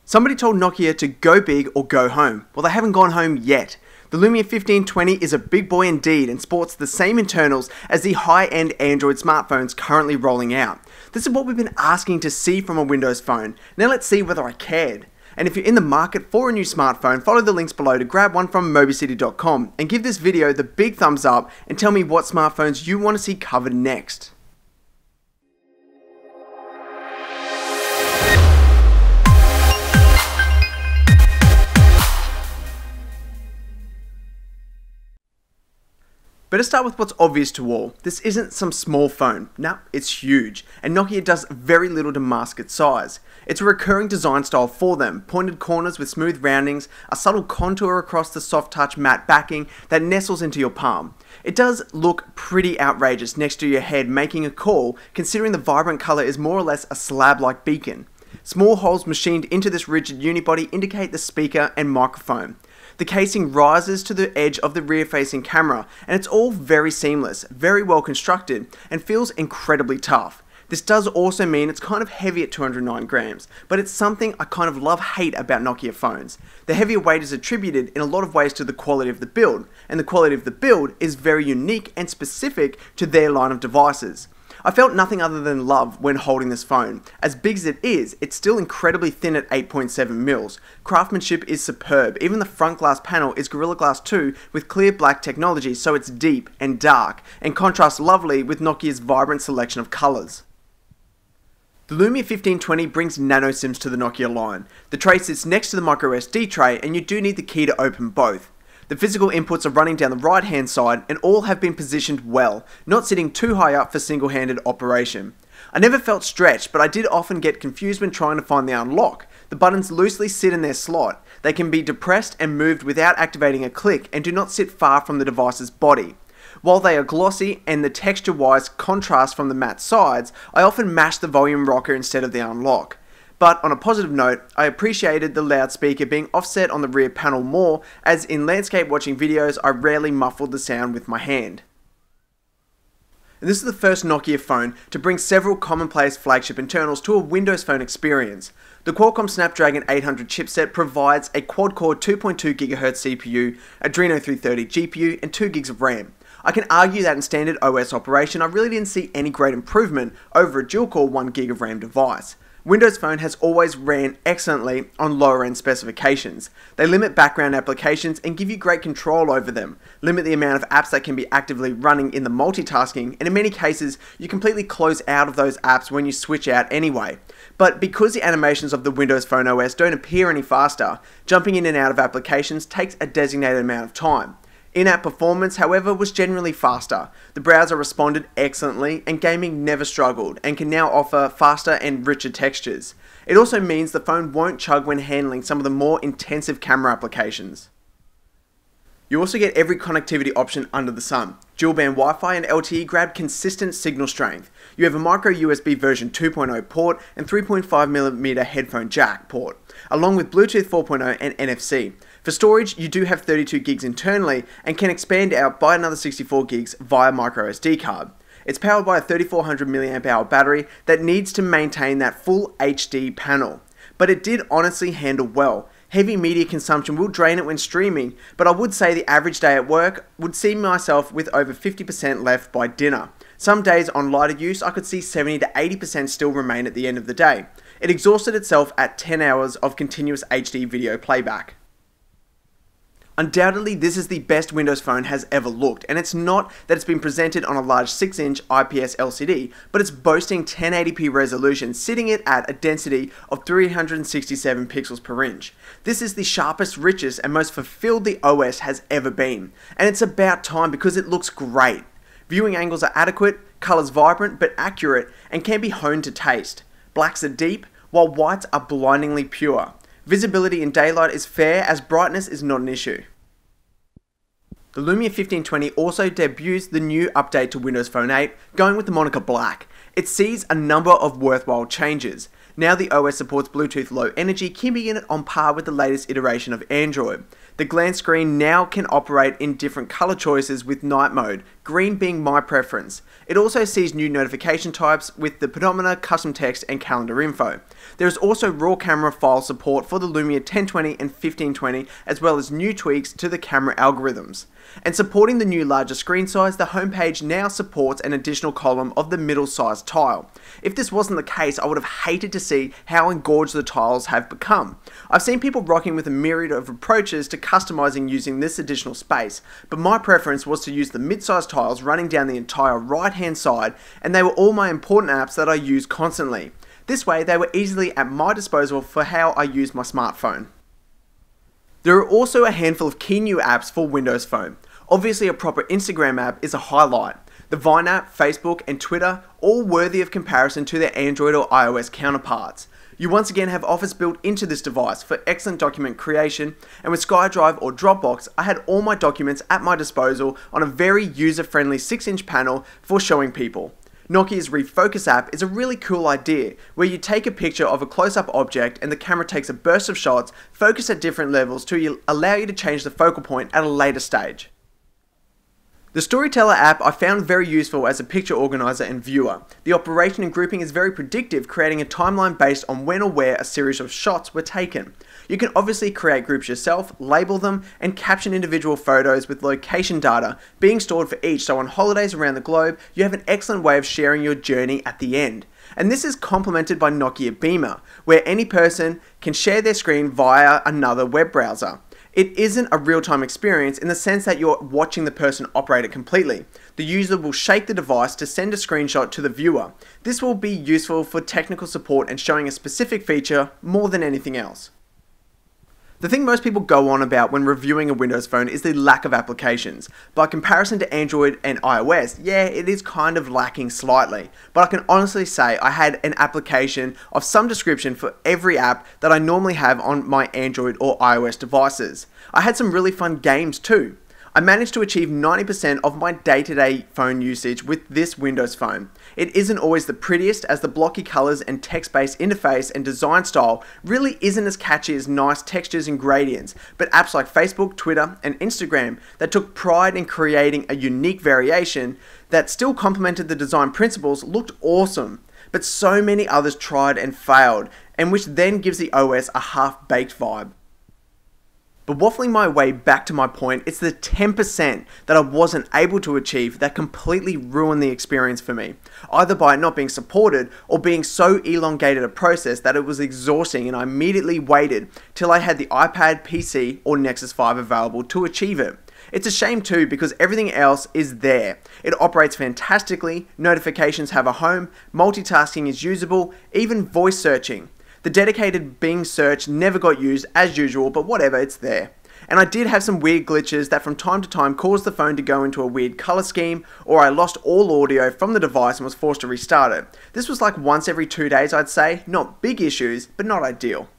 Somebody told Nokia to go big or go home. Well, they haven't gone home yet. The Lumia 1520 is a big boy indeed and sports the same internals as the high-end Android smartphones currently rolling out. This is what we've been asking to see from a Windows phone. Now let's see whether I cared. And if you're in the market for a new smartphone, follow the links below to grab one from mobicity.com and give this video the big thumbs up and tell me what smartphones you want to see covered next. Better start with what's obvious to all. This isn't some small phone. No, it's huge, and Nokia does very little to mask its size. It's a recurring design style for them, pointed corners with smooth roundings, a subtle contour across the soft touch matte backing that nestles into your palm. It does look pretty outrageous next to your head making a call, considering the vibrant colour is more or less a slab-like beacon. Small holes machined into this rigid unibody indicate the speaker and microphone. The casing rises to the edge of the rear-facing camera, and it's all very seamless, very well constructed, and feels incredibly tough. This does also mean it's kind of heavy at 209 grams, but it's something I kind of love-hate about Nokia phones. The heavier weight is attributed in a lot of ways to the quality of the build, and the quality of the build is very unique and specific to their line of devices. I felt nothing other than love when holding this phone. As big as it is, it's still incredibly thin at 8.7 mils. Craftsmanship is superb. Even the front glass panel is Gorilla Glass 2 with clear black technology, so it's deep and dark, and contrasts lovely with Nokia's vibrant selection of colours. The Lumia 1520 brings nano SIMs to the Nokia line. The tray sits next to the microSD tray, and you do need the key to open both. The physical inputs are running down the right hand side and all have been positioned well, not sitting too high up for single-handed operation. I never felt stretched, but I did often get confused when trying to find the unlock. The buttons loosely sit in their slot. They can be depressed and moved without activating a click and do not sit far from the device's body. While they are glossy and the texture-wise contrast from the matte sides, I often mash the volume rocker instead of the unlock. But on a positive note, I appreciated the loudspeaker being offset on the rear panel more, as in landscape watching videos I rarely muffled the sound with my hand. And this is the first Nokia phone to bring several commonplace flagship internals to a Windows Phone experience. The Qualcomm Snapdragon 800 chipset provides a quad-core 2.2 GHz CPU, Adreno 330 GPU and 2 GB of RAM. I can argue that in standard OS operation I really didn't see any great improvement over a dual-core 1 GB of RAM device. Windows Phone has always ran excellently on lower end specifications. They limit background applications and give you great control over them, limit the amount of apps that can be actively running in the multitasking, and in many cases you completely close out of those apps when you switch out anyway. But because the animations of the Windows Phone OS don't appear any faster, jumping in and out of applications takes a designated amount of time. In-app performance, however, was generally faster. The browser responded excellently and gaming never struggled and can now offer faster and richer textures. It also means the phone won't chug when handling some of the more intensive camera applications. You also get every connectivity option under the sun. Dual-band Wi-Fi and LTE grab consistent signal strength. You have a micro USB version 2.0 port and 3.5mm headphone jack port, along with Bluetooth 4.0 and NFC. For storage, you do have 32 gigs internally and can expand out by another 64 gigs via microSD card. It's powered by a 3400 mAh battery that needs to maintain that full HD panel. But it did honestly handle well. Heavy media consumption will drain it when streaming, but I would say the average day at work would see myself with over 50% left by dinner. Some days on lighter use I could see 70 to 80% still remain at the end of the day. It exhausted itself at 10 hours of continuous HD video playback. Undoubtedly, this is the best Windows Phone has ever looked, and it's not that it's been presented on a large 6-inch IPS LCD, but it's boasting 1080p resolution, sitting it at a density of 367 pixels per inch. This is the sharpest, richest, and most fulfilled the OS has ever been, and it's about time because it looks great. Viewing angles are adequate, colours vibrant but accurate, and can be honed to taste. Blacks are deep, while whites are blindingly pure. Visibility in daylight is fair as brightness is not an issue. The Lumia 1520 also debuts the new update to Windows Phone 8, going with the moniker Black. It sees a number of worthwhile changes. Now the OS supports Bluetooth Low Energy, keeping it on par with the latest iteration of Android. The glance screen now can operate in different color choices with night mode, green being my preference. It also sees new notification types with the pedometer, custom text and calendar info. There is also raw camera file support for the Lumia 1020 and 1520, as well as new tweaks to the camera algorithms. And supporting the new larger screen size, the homepage now supports an additional column of the middle sized tile. If this wasn't the case, I would have hated to see how engorged the tiles have become. I've seen people rocking with a myriad of approaches to customizing using this additional space, but my preference was to use the mid-sized tiles running down the entire right hand side, and they were all my important apps that I use constantly. This way they were easily at my disposal for how I use my smartphone. There are also a handful of key new apps for Windows Phone. Obviously a proper Instagram app is a highlight. The Vine app, Facebook and Twitter, all worthy of comparison to their Android or iOS counterparts. You once again have Office built into this device for excellent document creation, and with SkyDrive or Dropbox, I had all my documents at my disposal on a very user-friendly 6-inch panel for showing people. Nokia's Refocus app is a really cool idea, where you take a picture of a close-up object and the camera takes a burst of shots, focused at different levels to allow you to change the focal point at a later stage. The Storyteller app I found very useful as a picture organizer and viewer. The operation and grouping is very predictive, creating a timeline based on when or where a series of shots were taken. You can obviously create groups yourself, label them, and caption individual photos with location data being stored for each, so on holidays around the globe, you have an excellent way of sharing your journey at the end. And this is complemented by Nokia Beamer, where any person can share their screen via another web browser. It isn't a real-time experience in the sense that you're watching the person operate it completely. The user will shake the device to send a screenshot to the viewer. This will be useful for technical support and showing a specific feature more than anything else. The thing most people go on about when reviewing a Windows Phone is the lack of applications. By comparison to Android and iOS, yeah, it is kind of lacking slightly, but I can honestly say I had an application of some description for every app that I normally have on my Android or iOS devices. I had some really fun games too. I managed to achieve 90% of my day-to-day phone usage with this Windows Phone. It isn't always the prettiest, as the blocky colours and text-based interface and design style really isn't as catchy as nice textures and gradients, but apps like Facebook, Twitter and Instagram that took pride in creating a unique variation that still complemented the design principles looked awesome. But so many others tried and failed, and which then gives the OS a half-baked vibe. But waffling my way back to my point, it's the 10% that I wasn't able to achieve that completely ruined the experience for me, either by it not being supported or being so elongated a process that it was exhausting, and I immediately waited till I had the iPad, PC or Nexus 5 available to achieve it. It's a shame too, because everything else is there. It operates fantastically, notifications have a home, multitasking is usable, even voice searching. The dedicated Bing search never got used as usual, but whatever, it's there. And I did have some weird glitches that from time to time caused the phone to go into a weird color scheme, or I lost all audio from the device and was forced to restart it. This was like once every 2 days, I'd say. Not big issues, but not ideal.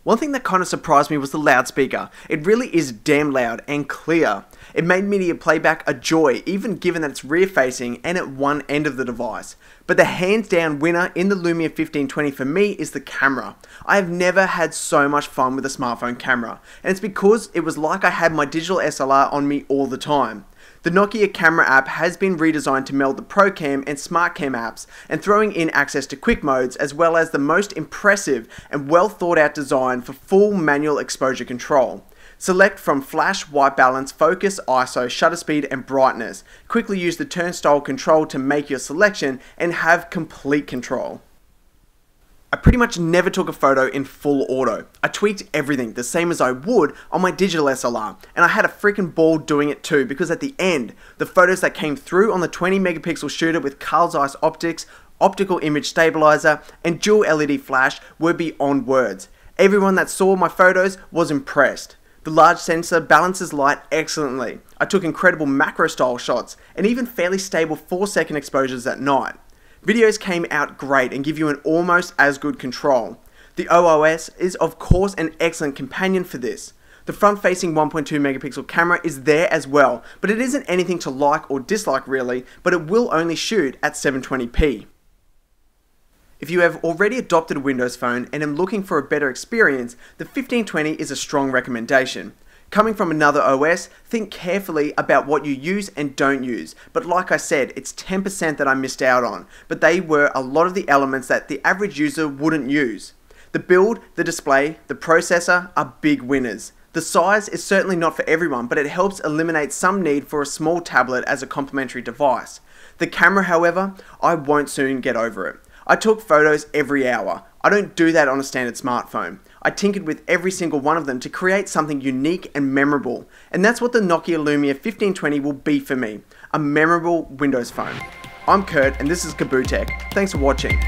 One thing that kind of surprised me was the loudspeaker. It really is damn loud and clear. It made media playback a joy, even given that it's rear facing and at one end of the device. But the hands down winner in the Lumia 1520 for me is the camera. I have never had so much fun with a smartphone camera, and it's because it was like I had my digital SLR on me all the time. The Nokia camera app has been redesigned to meld the ProCam and SmartCam apps, and throwing in access to quick modes, as well as the most impressive and well thought out design for full manual exposure control. Select from flash, white balance, focus, ISO, shutter speed and brightness. Quickly use the turnstile control to make your selection and have complete control. I pretty much never took a photo in full auto. I tweaked everything the same as I would on my digital SLR, and I had a freaking ball doing it too, because at the end, the photos that came through on the 20 megapixel shooter with Carl Zeiss optics, optical image stabilizer and dual LED flash were beyond words. Everyone that saw my photos was impressed. The large sensor balances light excellently. I took incredible macro style shots and even fairly stable 4-second exposures at night. Videos came out great and give you an almost as good control. The OOS is of course an excellent companion for this. The front-facing 1.2 megapixel camera is there as well, but it isn't anything to like or dislike really, but it will only shoot at 720p. If you have already adopted a Windows Phone and are looking for a better experience, the 1520 is a strong recommendation. Coming from another OS, think carefully about what you use and don't use. But like I said, it's 10% that I missed out on, but they were a lot of the elements that the average user wouldn't use. The build, the display, the processor are big winners. The size is certainly not for everyone, but it helps eliminate some need for a small tablet as a complementary device. The camera, however, I won't soon get over it. I took photos every hour. I don't do that on a standard smartphone. I tinkered with every single one of them to create something unique and memorable. And that's what the Nokia Lumia 1520 will be for me. A memorable Windows phone. I'm Kurt and this is KABOOtech. Thanks for watching.